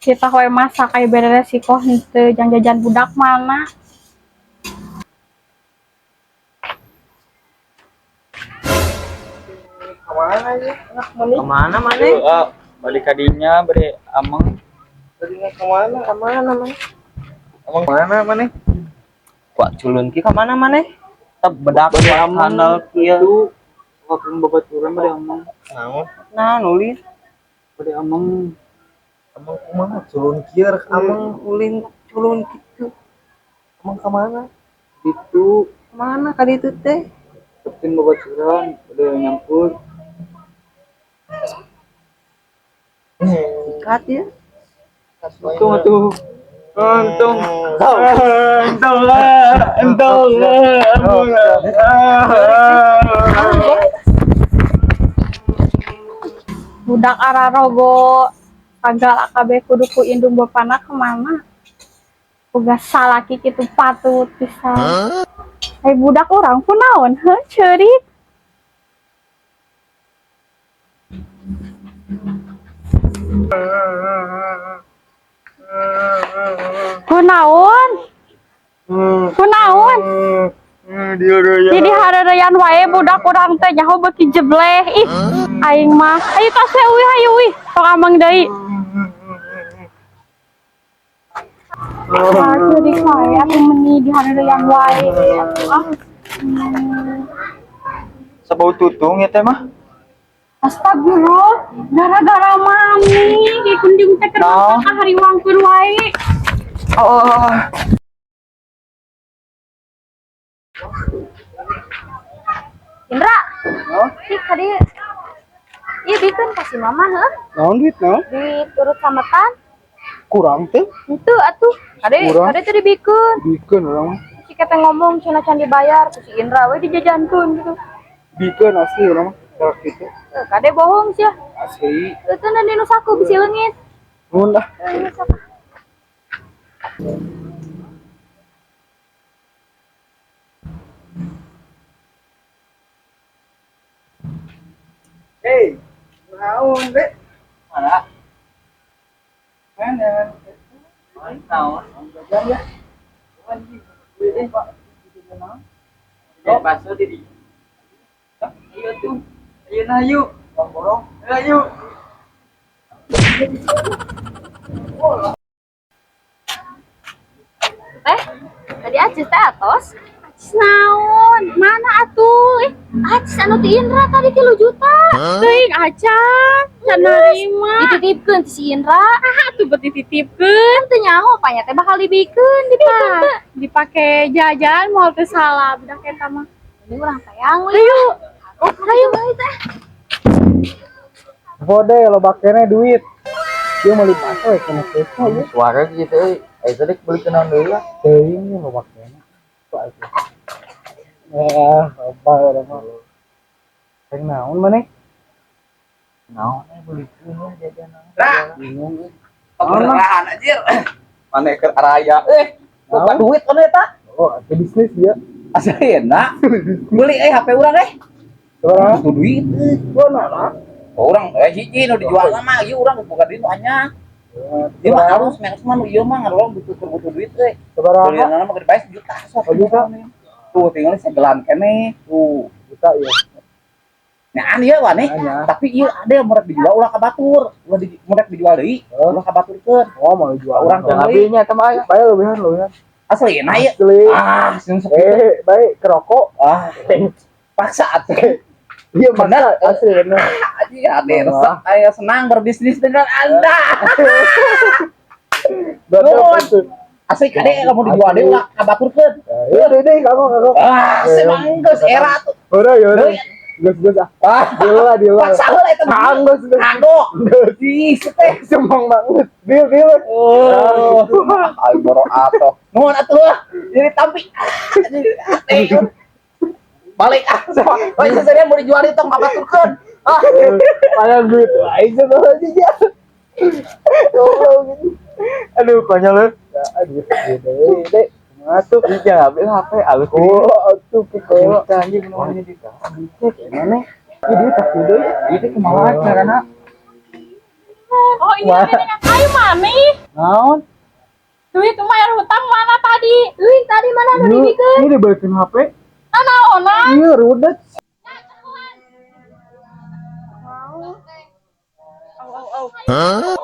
Kita hoe masak kayak beres sih kok henteu jajan budak mana. Kemana ya anak mani? Kemana mana? Balik kadinya beri ameng. Tadinya kemana? Kemana mana? Ameng mana mana? Kuat culun ki kemana mana? Tep bedak Bari kuat ameng. handal kieu. Waktu babaturan beri ameng. Naon? Nah nulis beri ameng. Ameng kumaha? Culun kieu rek ameng Ulin culun gitu. ameng kemana? Itu mana kali itu teh? Tepin babaturan udah nyampur. Ikat ya. Untung atuh. Untung. Untung. Budak ararogo segala kabeh kudu ku indung bapana kemana. Boga salaki kitu patut pisan. Budak orang pun naon heuh ceurik. Kunaon? Kunaon? Jadi harareyan wae budak urang teh nyaho beuki jebleh. Ih, aing mah. Ayo tos euy hayu euy. Tong amang deui. Ceurik wae atuh meuni di harareyan wae atuh ah. Sabau tutung ya teh mah. Astagfirullah, gara-gara mami dikunding teh Naon? keur hariwangkeun wae. Oh. Indra, ih kadi ieu bikeun kasih mama heuh. Naon duit naon? Diturut sametan. Kurang teh? Henteu atuh. Kade teh dibikeun. Bikeun urang. Si kete ngomong cenah can dibayar ku si Indra we dijajankeun gitu. Bikeun asli urang mah. Kayak gitu. Kade bohong sia. Asli. Teu teh nu saku bisi leungit. Nuhun dah. Hei, naon deh? Mana? Mana? Naon? Jajan ya? Beliin Pak. Oh, bakso di dieu. Ayo tuh. Ayo nah yuk. Borong. Ayo. Tadi Acis teh atos. Acis naon? Mana atuh? Acis anu ti Indra tadi 3 juta. Teuing acan, can narima. Dititipkeun ti si Indra. Atuh beuti dititipkeun. Teu nyaho panya teh bakal dibikeun, dibikeun teh. Dipake jajan moal teu salah budak eta mah. Ini urang sayang we. Ayo. Oh, ayo teh. Bode lo bakene duit. Dia mau lipat we kana teh. Suara gitu euy. Tadi beli kenaon deui lah. Teuing lo bakene. Soal itu. Apa urang mah. Teng naon maneh? Naon belikeun lah jajan. Bingung. Pemerahan anjir. Mana ke araya buka duit kan eta. Oh, ke bisnis dia. Asalna beli HP urang Sekarang butuh duit. mana? Orang hiji nu dijual mah ieu urang buka duit banyak. Dia mah harus merek mah nu ieu mah ngarong butuh duit Sekarang beliana mah gede bae sejuta sok. juta. Tuh tinggal segelan kene tuh. Juta ya. Nah ieu wane Anya. tapi ieu ada yang murah dijual ulah ka batur. Murah dijual deui ulah ka baturkeun. Oh, mau jual Orang yang beli. habisnya teh mah bae lebihan lo ya. Asli na ieu. Asli. Sing sok kitu. Baik kerokok. Paksa atuh. Iya Bener. asli bener. Iya, saya senang berbisnis dengan Anda. Betul. Asli kade kamu dijual deui ulah kabaturkeun. Ya deh kamu. Semang geus era tuh. Udah ya udah. Gus dia lah. Paksa heula eta mah. Anggus. Kado. Ih, teh. Semang banget. Bil. Oh. Ai boro ato. Nuhun atuh. Jadi tampi. Balik sama. Oh, saya mau dijual itu kabaturkeun. Padahal duit aja tuh aja. Aduh, konyol lu. Aduh, deh. Masuk Dia ambil HP alus. tuh kita Anjing namanya Dika. mana? Jadi tak dulu. Itu kumaha carana? Oh, ini ayo mami. Naon? Duit bayar hutang mana tadi? Duit tadi mana nu Ini dibikeun? ini dibalikin HP. Naona? Iya, rudet. Au au au.